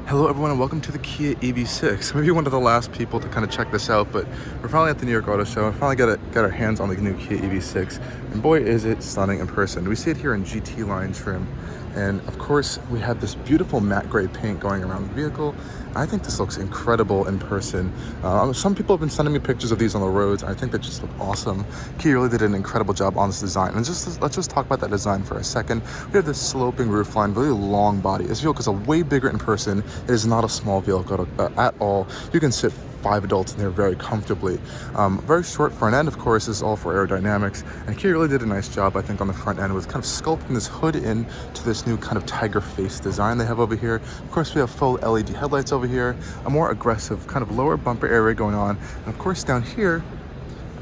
Hello everyone and welcome to the Kia EV6. Maybe one of the last people to kind of check this out, but we're finally at the New York Auto Show and finally got our hands on the new Kia EV6. And boy is it stunning in person. We see it here in GT line trim. And of course we have this beautiful matte gray paint going around the vehicle. I think this looks incredible in person. Some people have been sending me pictures of these on the roads. I think they just look awesome. Kia really did an incredible job on this design. And let's just talk about that design for a second. We have this sloping roofline, really long body. This vehicle is way bigger in person. It is not a small vehicle at all. You can sit 5 adults in there very comfortably. Very short front end, of course, is all for aerodynamics. And Kia really did a nice job, I think, on the front end with kind of sculpting this hood into this new kind of tiger face design they have over here. Of course, we have full LED headlights over here, a more aggressive kind of lower bumper area going on. And of course, down here,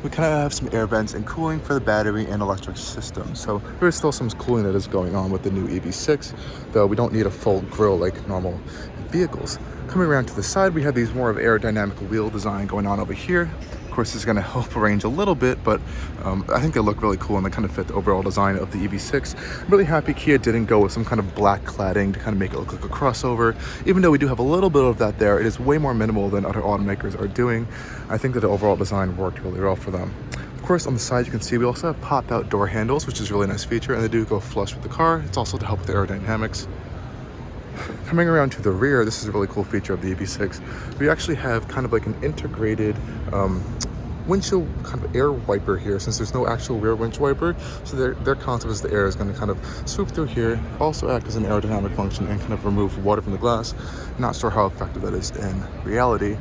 we kind of have some air vents and cooling for the battery and electric system. So there's still some cooling that is going on with the new EV6, though we don't need a full grille like normal vehicles. Coming around to the side, we have these more of aerodynamic wheel design going on over here. Of course, this is going to help range a little bit, but I think they look really cool and they kind of fit the overall design of the EV6. I'm really happy Kia didn't go with some kind of black cladding to kind of make it look like a crossover. Even though we do have a little bit of that there, it is way more minimal than other automakers are doing. I think that the overall design worked really well for them. Of course, on the side, you can see we also have pop-out door handles, which is a really nice feature, and they do go flush with the car. It's also to help with aerodynamics. Coming around to the rear, this is a really cool feature of the EV6. We actually have kind of like an integrated windshield kind of air wiper here, since there's no actual rear windshield wiper. So their concept is the air is going to kind of swoop through here, also act as an aerodynamic function and kind of remove water from the glass. Not sure how effective that is in reality.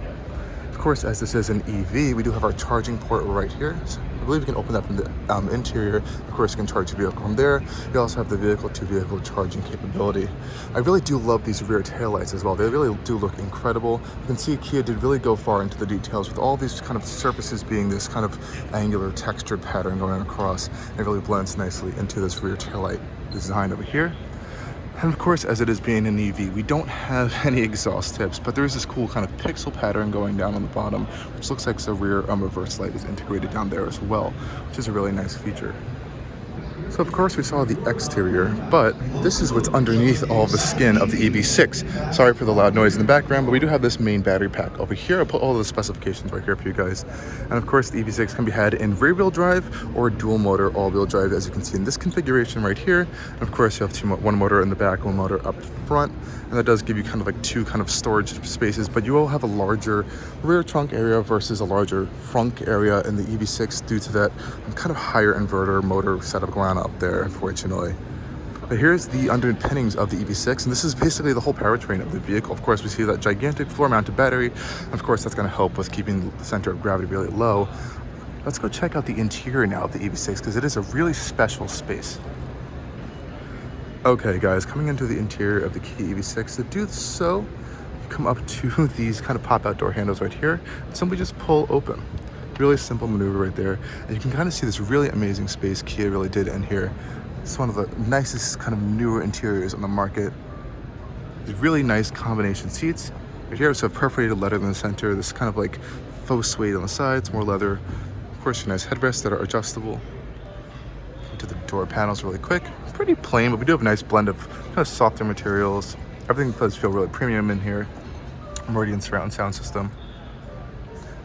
Of course, as this is an EV, we do have our charging port right here. So I believe you can open that from the interior. Of course, you can charge your vehicle from there. You also have the vehicle-to-vehicle charging capability. I really do love these rear taillights as well. They really do look incredible. You can see Kia did really go far into the details with all these kind of surfaces being this kind of angular textured pattern going across. It really blends nicely into this rear taillight design over here. And of course, as it is being an EV, we don't have any exhaust tips, but there is this cool kind of pixel pattern going down on the bottom, which looks like the rear reverse light is integrated down there as well, which is a really nice feature. So of course we saw the exterior, but this is what's underneath all the skin of the EV6. Sorry for the loud noise in the background, but we do have this main battery pack over here. I'll put all the specifications right here for you guys. And of course the EV6 can be had in rear-wheel drive or dual motor all-wheel drive, as you can see in this configuration right here. And of course you have one motor in the back, one motor up front, and that does give you kind of like two kind of storage spaces, but you will have a larger rear trunk area versus a larger frunk area in the EV6 due to that kind of higher inverter motor setup going on up there, unfortunately. But here's the underpinnings of the EV6, and this is basically the whole powertrain of the vehicle. Of course, we see that gigantic floor-mounted battery. Of course, that's going to help with keeping the center of gravity really low. Let's go check out the interior now of the EV6, because it is a really special space. Okay, guys, coming into the interior of the Kia EV6, to do so, you come up to these kind of pop-out door handles right here, and simply just pull open. Really simple maneuver right there, and you can kind of see this really amazing space Kia really did in here. It's one of the nicest kind of newer interiors on the market. These really nice combination seats. Right here, so perforated leather in the center, this kind of like faux suede on the sides, more leather. Of course, your nice headrests that are adjustable. Into the door panels really quick. Pretty plain, but we do have a nice blend of kind of softer materials. Everything does feel really premium in here. Meridian surround sound system.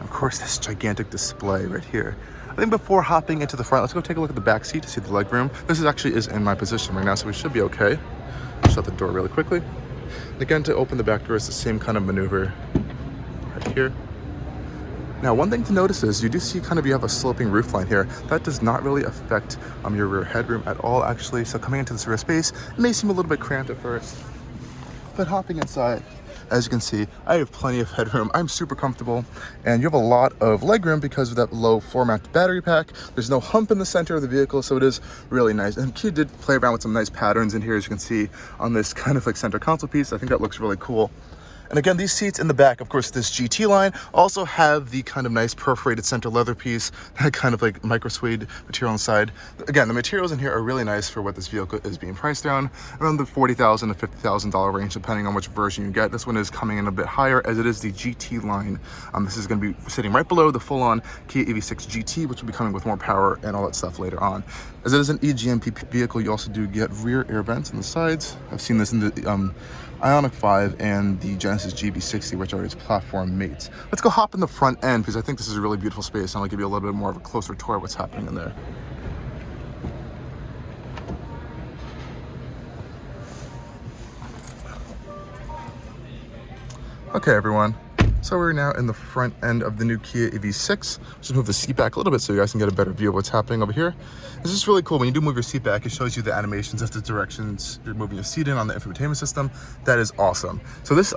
Of course, this gigantic display right here. I think before hopping into the front, let's go take a look at the back seat to see the legroom. This actually is in my position right now, so we should be okay. Shut the door really quickly. And again, to open the back door is the same kind of maneuver right here. Now, one thing to notice is you do see you have a sloping roofline here. That does not really affect your rear headroom at all, actually. So coming into this rear space, it may seem a little bit cramped at first, but hopping inside, as you can see, I have plenty of headroom. I'm super comfortable, and you have a lot of legroom because of that low floor-mounted battery pack. There's no hump in the center of the vehicle, so it is really nice. And Kia did play around with some nice patterns in here, as you can see on this kind of like center console piece. I think that looks really cool. And again, these seats in the back, of course, this GT line also have the kind of nice perforated center leather piece, that kind of like micro suede material on the side. Again, the materials in here are really nice for what this vehicle is being priced around the $40,000 to $50,000 range, depending on which version you get. This one is coming in a bit higher, as it is the GT line. This is going to be sitting right below the full-on Kia EV6 GT, which will be coming with more power and all that stuff later on. As it is an eGMP vehicle, you also do get rear air vents on the sides. I've seen this in the Ioniq 5 and the Genesis GV60, which are its platform mates. Let's go hop in the front end because I think this is a really beautiful space, and I'll give you a little bit more of a closer tour of what's happening in there. Okay, everyone. So we're now in the front end of the new Kia EV6. Just move the seat back a little bit so you guys can get a better view of what's happening over here. This is really cool. When you do move your seat back, it shows you the animations of the directions you're moving your seat in on the infotainment system. That is awesome. So this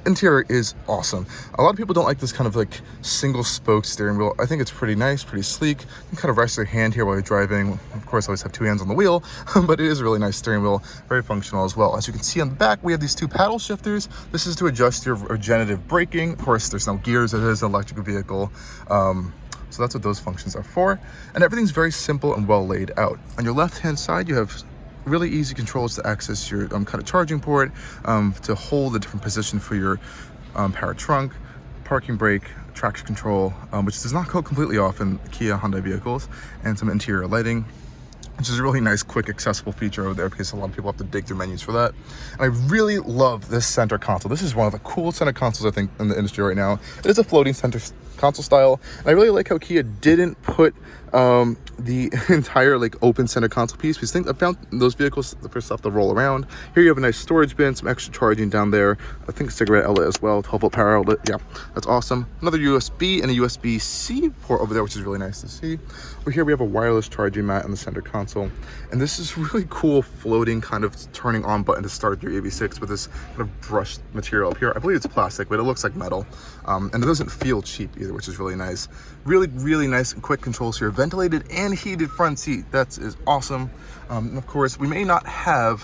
interior is awesome. A lot of people don't like this kind of like single spoke steering wheel. I think it's pretty nice, pretty sleek. You can kind of rest your hand here while you're driving. Of course, I always have two hands on the wheel, but it is a really nice steering wheel, very functional as well. As you can see on the back, we have these two paddle shifters. This is to adjust your regenerative braking. Of course, there's no gears. It is an electric vehicle. So that's what those functions are for. And everything's very simple and well laid out. On your left-hand side, you have really easy controls to access your kind of charging port, to hold a different position for your power trunk, parking brake, traction control, which does not go completely off in Kia Hyundai vehicles, and some interior lighting, which is a really nice, quick, accessible feature over there because a lot of people have to dig through menus for that. And I really love this center console. This is one of the coolest center consoles, I think, in the industry right now. It is a floating center console style. And I really like how Kia didn't put the entire like open center console piece, because I found those vehicles for stuff to roll around. Here you have a nice storage bin, some extra charging down there. I think a cigarette outlet as well, 12-volt power outlet. Yeah, that's awesome. Another USB and a USB-C port over there, which is really nice to see. Over here we have a wireless charging mat in the center console, and this is really cool floating kind of turning on button to start your EV6 with this kind of brushed material up here. I believe it's plastic, but it looks like metal, and it doesn't feel cheap either, which is really nice. Really nice and quick controls here. Ventilated and heated front seat. That is awesome. And of course, we may not have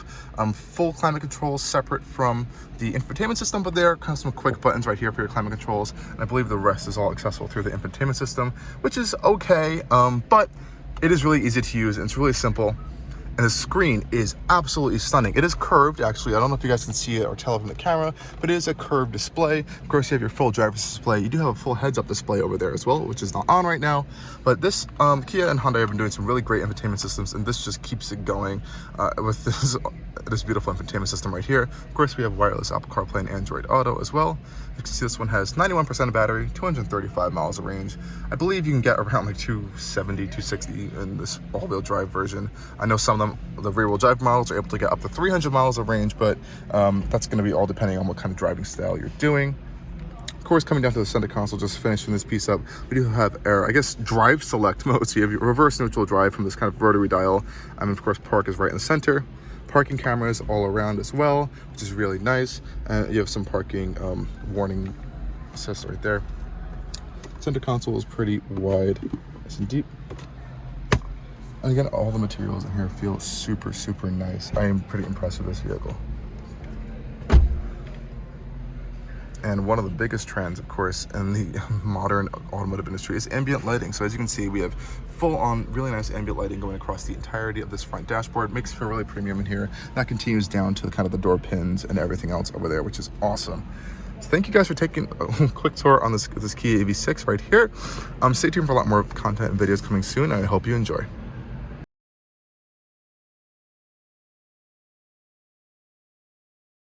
full climate controls separate from the infotainment system, but there are some quick buttons right here for your climate controls. And I believe the rest is all accessible through the infotainment system, which is okay, but it is really easy to use and it's really simple. And the screen is absolutely stunning. It is curved, actually. I don't know if you guys can see it or tell from the camera, but it is a curved display. Of course, you have your full driver's display. You do have a full heads-up display over there as well, which is not on right now. But this, Kia and Hyundai have been doing some really great infotainment systems, and this just keeps it going with this beautiful infotainment system right here. Of course, we have wireless Apple CarPlay and Android Auto as well. You can see this one has 91% of battery, 235 miles of range. I believe you can get around like 270, 260 in this all-wheel drive version. I know some of them, the rear-wheel drive models, are able to get up to 300 miles of range, but that's going to be all depending on what kind of driving style you're doing. Of course, coming down to the center console, just finishing this piece up, we do have drive select mode. So you have your reverse neutral drive from this kind of rotary dial. And of course, park is right in the center. Parking cameras all around as well, which is really nice. And you have some parking warning assist right there. Center console is pretty wide, nice and deep. And again, all the materials in here feel super nice. I am pretty impressed with this vehicle. And one of the biggest trends, of course, in the modern automotive industry is ambient lighting. So as you can see, we have full-on, really nice ambient lighting going across the entirety of this front dashboard. Makes it feel really premium in here. That continues down to kind of the door pins and everything else over there, which is awesome. So thank you guys for taking a quick tour on this Kia EV6 right here. Stay tuned for a lot more content and videos coming soon, and I hope you enjoy.